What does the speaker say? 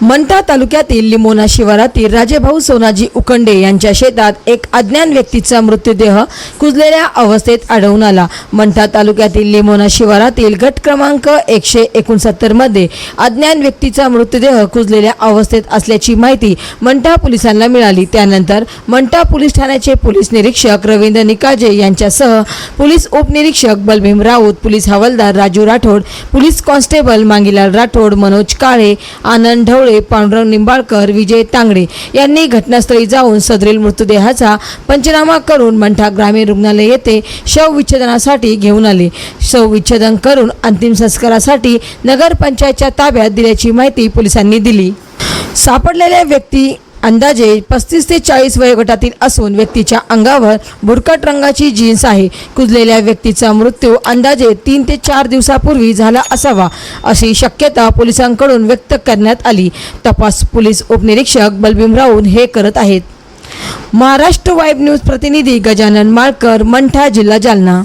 मंठा तालुक्यातील लिमोना शिवारातील राजेभाऊ सोनाजी उकंडे यांच्या शेतात एक अज्ञात व्यक्तीचा मृतदेह कुजलेल्या अवस्थेत आढळून आला। मंठा तालुक्यातील लिमोना शिवारातील गट क्रमांक 169 मध्ये अज्ञात व्यक्तीचा मृतदेह कुजलेल्या अवस्थेत असल्याची माहिती मंठा पोलिसांना मिळाली। त्यानंतर मंठा पोलीस ठाण्याचे पोलीस निरीक्षक रवींद्र निकाजे यांच्यासह पोलीस उपनिरीक्षक बलभीम राऊत, पोलीस हवालदार राजू राठोड, पोलीस कॉन्स्टेबल मांगीलाल राठोड, मनोज काळे, आनंद ढवळे, पांडुरंग निंबाळकर, विजय तांगडे यांनी घटनास्थळी जाऊन सदरील मृतदेहाचा पंचनामा करून मंठा ग्रामीण रुग्णालय येथे शवविच्छेदनासाठी घेऊन आले। शवविच्छेदन करून अंतिम संस्कारासाठी नगरपंचायतच्या ताब्यात दिल्याची माहिती पोलिसांनी दिली। सापडलेल्या व्यक्ती अंदाजे 35 ते 40 वयोगटातील असून व्यक्तीच्या अंगावर बुरकट रंगाची जीन्स आहे। कुजलेल्या व्यक्तीचा मृत्यू अंदाजे 3 ते 4 दिवसापूर्वी झाला असावा अशी शक्यता पोलिसांकडून व्यक्त करण्यात आली। तपास पोलीस उपनिरीक्षक बलभीम राऊत हे करत आहेत। महाराष्ट्र वाईब न्यूज प्रतिनिधी गजानन माळकर, मंठा, जिल्हा जालना।